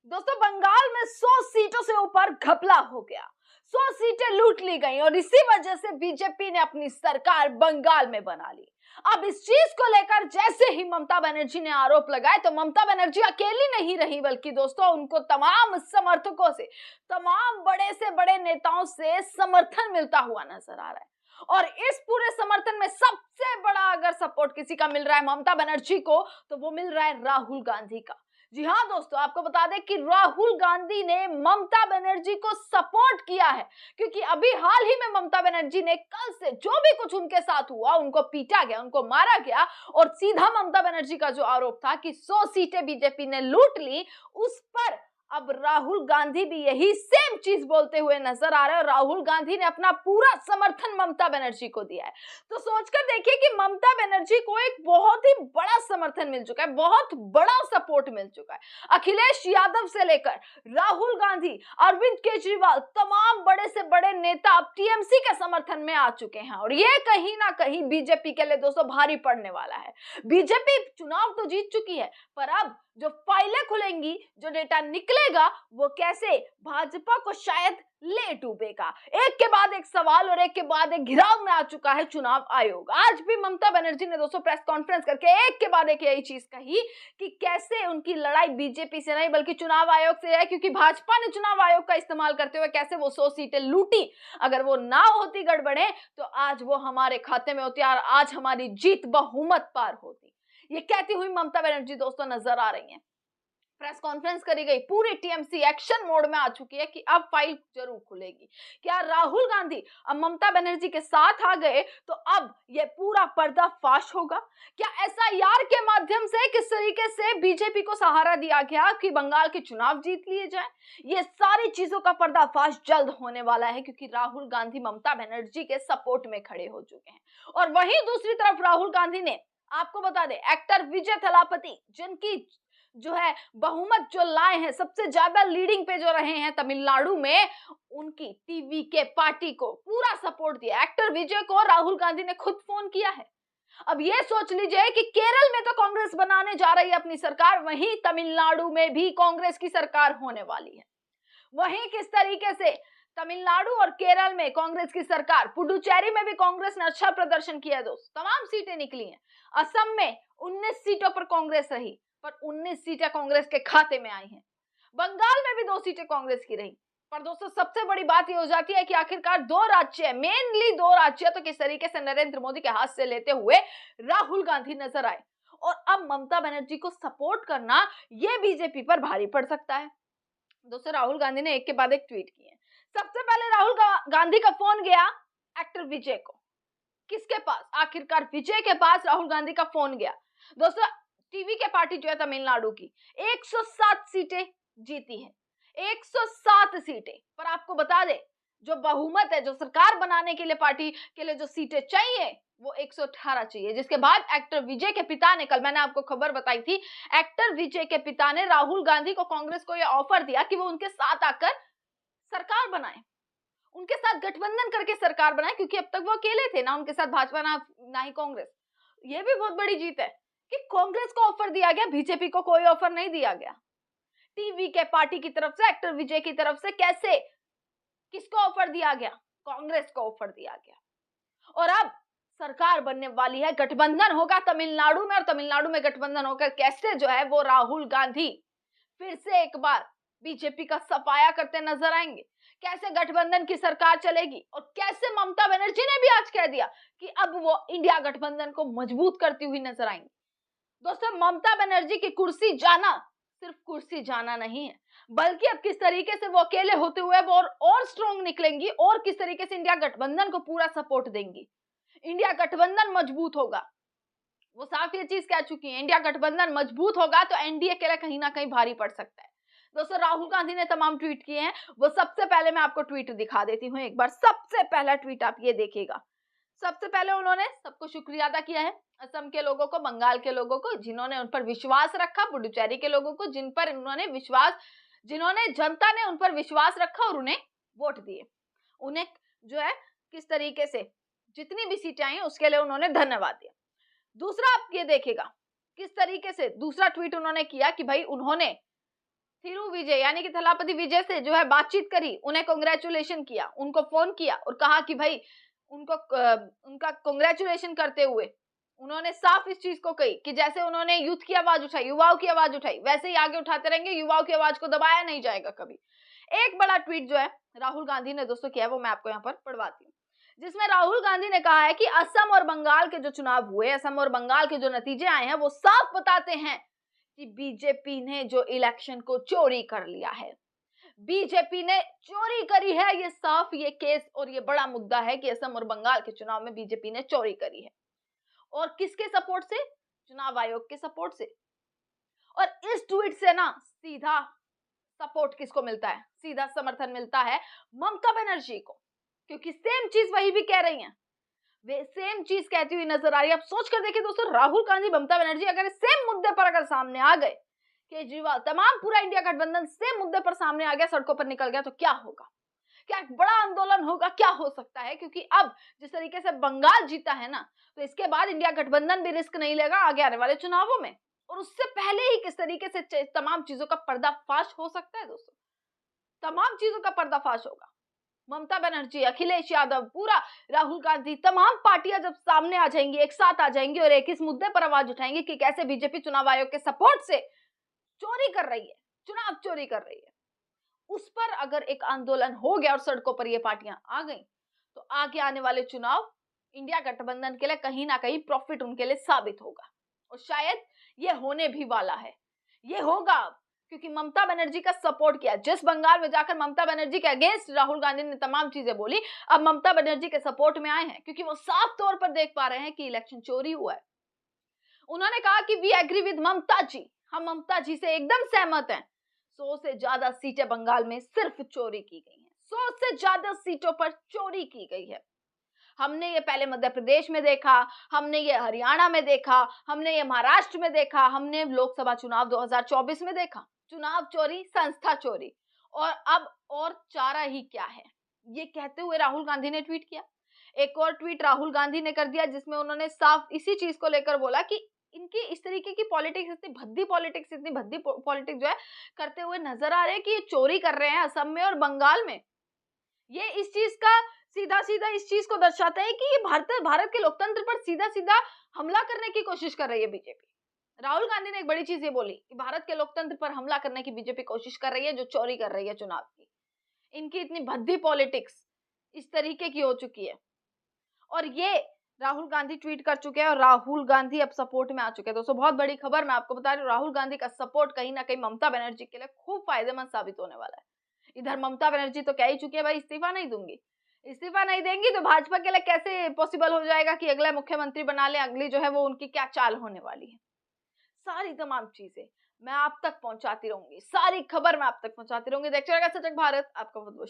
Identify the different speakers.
Speaker 1: दोस्तों बंगाल में 100 सीटों से ऊपर घपला हो गया। 100 सीटें लूट ली गई और इसी वजह से बीजेपी ने अपनी सरकार बंगाल में बना ली। अब इस चीज को लेकर जैसे ही ममता बनर्जी ने आरोप लगाए तो ममता बनर्जी अकेली नहीं रही, बल्कि दोस्तों उनको तमाम समर्थकों से, तमाम बड़े से बड़े नेताओं से समर्थन मिलता हुआ नजर आ रहा है। और इस पूरे समर्थन में सबसे बड़ा अगर सपोर्ट किसी का मिल रहा है ममता बनर्जी को, तो वो मिल रहा है राहुल गांधी का। जी हाँ दोस्तों, आपको बता दें कि राहुल गांधी ने ममता बनर्जी को सपोर्ट किया है, क्योंकि अभी हाल ही में ममता बनर्जी ने कल से जो भी कुछ उनके साथ हुआ, उनको पीटा गया, उनको मारा गया, और सीधा ममता बनर्जी का जो आरोप था कि 100 सीटें बीजेपी ने लूट ली, उस पर अब राहुल गांधी भी यही सेम चीज बोलते हुए नजर आ रहे हैं। राहुल गांधी ने अपना पूरा समर्थन ममता बनर्जी को दिया है। तो सोचकर देखिए कि ममता बनर्जी को एक बहुत ही बड़ा समर्थन मिल चुका है, बहुत बड़ा सपोर्ट मिल चुका है। अखिलेश यादव से लेकर राहुल गांधी, अरविंद केजरीवाल, तमाम बड़े से बड़े नेता अब टीएमसी के समर्थन में आ चुके हैं, और ये कहीं ना कहीं बीजेपी के लिए दोस्तों भारी पड़ने वाला है। बीजेपी चुनाव तो जीत चुकी है, पर अब जो फाइलें खुलेंगी, जो डेटा निकलेगा, वो कैसे भाजपा को शायद ले डूबेगा। एक के बाद एक सवाल और एक के बाद एक घिराव में आ चुका है चुनाव आयोग। आज भी ममता बनर्जी ने दोस्तों प्रेस कॉन्फ्रेंस करके एक के बाद एक यही चीज कही कि कैसे उनकी लड़ाई बीजेपी से नहीं बल्कि चुनाव आयोग से है, क्योंकि भाजपा ने चुनाव आयोग का इस्तेमाल करते हुए कैसे वो 100 सीटें लूटी। अगर वो ना होती गड़बड़े तो आज वो हमारे खाते में होती और आज हमारी जीत बहुमत पार होती। ये कहती हुई ममता बनर्जी दोस्तों नजर आ रही हैं। प्रेस कॉन्फ्रेंस करी गई, पूरी टीएमसी एक्शन मोड में आ चुकी है कि अब फाइल जरूर खुलेगी। क्या राहुल गांधी अब ममता बनर्जी के साथ आ गए तो अब ये पूरा पर्दाफाश होगा? क्या एसआईआर के माध्यम से किस तरीके से बीजेपी को सहारा दिया गया कि बंगाल के चुनाव जीत लिए जाए? ये सारी चीजों का पर्दाफाश जल्द होने वाला है, क्योंकि राहुल गांधी ममता बनर्जी के सपोर्ट में खड़े हो चुके हैं। और वहीं दूसरी तरफ राहुल गांधी ने, आपको बता दें, एक्टर विजय थलापति, जिनकी जो है बहुमत जो लाए हैं, सबसे ज्यादा लीडिंग पे जो रहे हैं तमिलनाडु में, उनकी टीवी के पार्टी को पूरा सपोर्ट दिया। एक्टर विजय को राहुल गांधी ने खुद फोन किया है। अब ये सोच लीजिए कि केरल में तो कांग्रेस बनाने जा रही है अपनी सरकार, वहीं तमिलनाडु में भी कांग्रेस की सरकार होने वाली है। वहीं किस तरीके से तमिलनाडु और केरल में कांग्रेस की सरकार, पुडुचेरी में भी कांग्रेस ने अच्छा प्रदर्शन किया है दोस्त, तमाम सीटें निकली हैं। असम में 19 सीटों पर कांग्रेस रही, पर 19 सीटें कांग्रेस के खाते में आई हैं। बंगाल में भी 2 सीटें कांग्रेस की रही। पर दोस्तों सबसे बड़ी बात ये हो जाती है कि आखिरकार 2 राज्य, मेनली 2 राज्य तो किस तरीके से नरेंद्र मोदी के हाथ से लेते हुए राहुल गांधी नजर आए, और अब ममता बनर्जी को सपोर्ट करना ये बीजेपी पर भारी पड़ सकता है। दोस्तों राहुल गांधी ने एक के बाद एक ट्वीट किए। सबसे पहले राहुल गांधी का फोन गया एक्टर विजय को। किसके पास? आखिरकार विजय के पास राहुल गांधी का फोन गया। दोस्तों टीवी के पार्टी जो है तमिलनाडु की 107 सीटें जीती है, 107 सीटें। पर आपको बता दे, जो बहुमत है, जो सरकार बनाने के लिए पार्टी के लिए जो सीटें चाहिए, वो 118 चाहिए। जिसके बाद एक्टर विजय के पिता ने, कल मैंने आपको खबर बताई थी, एक्टर विजय के पिता ने राहुल गांधी को, कांग्रेस को यह ऑफर दिया कि वो उनके साथ आकर सरकार बनाए, उनके साथ गठबंधन करके सरकार बनाए, क्योंकि अब तक वो अकेले थे, ना उनके साथ भाजपा ना ही कांग्रेस। ये भी बहुत बड़ी जीत है कि कांग्रेस को ऑफर दिया गया, बीजेपी को कोई ऑफर नहीं दिया गया। टीवी के पार्टी की तरफ से, एक्टर विजय की तरफ से कैसे, किसको ऑफर दिया गया? कांग्रेस को ऑफर दिया गया। और अब सरकार बनने वाली है, गठबंधन होगा तमिलनाडु में, और तमिलनाडु में गठबंधन होकर कैसे जो है वो राहुल गांधी फिर से एक बार बीजेपी का सफाया करते नजर आएंगे, कैसे गठबंधन की सरकार चलेगी, और कैसे ममता बनर्जी ने भी आज कह दिया कि अब वो इंडिया गठबंधन को मजबूत करती हुई नजर आएंगी। दोस्तों ममता बनर्जी की कुर्सी जाना सिर्फ कुर्सी जाना नहीं है, बल्कि अब किस तरीके से वो अकेले होते हुए वो और स्ट्रॉन्ग निकलेंगी, और किस तरीके से इंडिया गठबंधन को पूरा सपोर्ट देंगी। इंडिया गठबंधन मजबूत होगा, वो साफ ये चीज कह चुकी है, इंडिया गठबंधन मजबूत होगा तो एनडीए के लिए कहीं ना कहीं भारी पड़ सकता है। दोस्तों राहुल गांधी ने तमाम ट्वीट किए हैं, वो सबसे पहले मैं आपको ट्वीट दिखा देती हूँ एक बार। सबसे पहला ट्वीट आप ये देखिएगा। सबसे पहले उन्होंने सबको शुक्रिया अदा किया है, असम के लोगों को, बंगाल के लोगों को जिन्होंने उन पर विश्वास रखा, पुडुचेरी के लोगों को जिन पर उन्होंने विश्वास, जिन्होंने, जनता ने उन पर विश्वास रखा और उन्हें वोट दिए, उन्हें जो है किस तरीके से जितनी भी सीटें आई उसके लिए उन्होंने धन्यवाद दिया। दूसरा आप ये देखिएगा किस तरीके से दूसरा ट्वीट उन्होंने किया कि भाई उन्होंने थिरू विजय यानी कि थलापति विजय से जो है बातचीत करी, उन्हें कांग्रेचुलेशन किया, उनको फोन किया और कहा कि भाई उनका कांग्रेचुलेशन करते हुए उन्होंने साफ इस चीज को कही कि जैसे उन्होंने यूथ की आवाज उठाई, युवाओं की आवाज उठाई, वैसे ही आगे उठाते रहेंगे, युवाओं की आवाज को दबाया नहीं जाएगा कभी। एक बड़ा ट्वीट जो है राहुल गांधी ने दोस्तों किया है, वो मैं आपको यहाँ पर पढ़वाती हूँ, जिसमें राहुल गांधी ने कहा है कि असम और बंगाल के जो चुनाव हुए, असम और बंगाल के जो नतीजे आए हैं, वो साफ बताते हैं कि बीजेपी ने जो इलेक्शन को चोरी कर लिया है, बीजेपी ने चोरी करी है। ये साफ ये केस और ये बड़ा मुद्दा है कि असम और बंगाल के चुनाव में बीजेपी ने चोरी करी है। और किसके सपोर्ट से? चुनाव आयोग के सपोर्ट से। और इस ट्वीट से ना सीधा सपोर्ट किसको मिलता है? सीधा समर्थन मिलता है ममता बनर्जी को, क्योंकि सेम चीज वही भी कह रही हैं, वे सेम चीज कहती हुई नजर आ रही है। आप सोच कर देखिए दोस्तों, राहुल गांधी, ममता बनर्जी अगर सेम मुद्दे पर अगर सामने आ गए, केजरीवाल, तमाम पूरा इंडिया गठबंधन सेम मुद्दे पर सामने आ गया, सड़कों पर निकल गया, तो क्या होगा? क्या एक बड़ा आंदोलन होगा? क्या हो सकता है? क्योंकि अब जिस तरीके से बंगाल जीता है ना, तो इसके बाद इंडिया गठबंधन भी रिस्क नहीं लेगा आगे आने वाले चुनावों में। और उससे पहले ही किस तरीके से तमाम चीजों का पर्दाफाश हो सकता है दोस्तों, तमाम चीजों का पर्दाफाश होगा। ममता बनर्जी, अखिलेश यादव, पूरा राहुल गांधी, तमाम पार्टियां जब सामने आ जाएंगी, एक साथ आ जाएंगी और एक इस मुद्दे पर आवाज उठाएंगी कि कैसे बीजेपी चुनाव आयोग के सपोर्ट से चोरी कर रही है, चुनाव चोरी कर रही है, उस पर अगर एक आंदोलन हो गया और सड़कों पर ये पार्टियां आ गई, तो आगे आने वाले चुनाव इंडिया गठबंधन के लिए कहीं ना कहीं प्रॉफिट उनके लिए साबित होगा। और शायद ये होने भी वाला है, ये होगा अब, क्योंकि ममता बनर्जी का सपोर्ट किया। जिस बंगाल में जाकर ममता बनर्जी के अगेंस्ट राहुल गांधी ने तमाम चीजें बोली, अब ममता बनर्जी के सपोर्ट में आए हैं, क्योंकि वो साफ तौर पर देख पा रहे हैं कि इलेक्शन चोरी हुआ है। उन्होंने कहा कि वी एग्री विद ममता जी, हम ममता जी से एकदम सहमत हैं। 100 से ज्यादा सीटें बंगाल में सिर्फ चोरी की गई हैं, 100 से ज्यादा सीटों पर चोरी की गई है। हमने ये पहले मध्य प्रदेश में देखा, हमने ये हरियाणा में देखा, हमने ये महाराष्ट्र में देखा, हमने लोकसभा चुनाव 2024 में देखा। चुनाव चोरी, संस्था चोरी, और अब और चारा ही क्या है, ये कहते हुए राहुल गांधी ने ट्वीट किया। एक और ट्वीट राहुल गांधी ने कर दिया, जिसमें उन्होंने साफ इसी चीज को लेकर बोला कि इनकी इस तरीके की पॉलिटिक्स, इतनी भद्दी पॉलिटिक्स जो है करते हुए नजर आ रहे हैं कि ये चोरी कर रहे हैं असम में और बंगाल में। ये इस चीज का सीधा सीधा इस चीज को दर्शाता है कि ये भारत के लोकतंत्र पर सीधा सीधा हमला करने की कोशिश कर रही है बीजेपी। राहुल गांधी ने एक बड़ी चीज ये बोली कि भारत के लोकतंत्र पर हमला करने की बीजेपी कोशिश कर रही है, जो चोरी कर रही है चुनाव की। इनकी इतनी भद्दी पॉलिटिक्स इस तरीके की हो चुकी है, और ये राहुल गांधी ट्वीट कर चुके हैं और राहुल गांधी अब सपोर्ट में आ चुके हैं। दोस्तों बहुत बड़ी खबर मैं आपको बता रही हूँ, राहुल गांधी का सपोर्ट कहीं ना कहीं ममता बनर्जी के लिए खूब फायदेमंद साबित होने वाला है। इधर ममता बनर्जी तो कह ही चुकी है भाई इस्तीफा नहीं दूंगी, इस्तीफा नहीं देंगी तो भाजपा के लिए कैसे पॉसिबल हो जाएगा कि अगला मुख्यमंत्री बना ले, अगली जो है वो उनकी क्या चाल होने वाली है। सारी तमाम चीजें मैं आप तक पहुंचाती रहूंगी, सारी खबर मैं आप तक पहुंचाती रहूंगी। देखते रहिएगा सजग भारत। आपका बहुत बहुत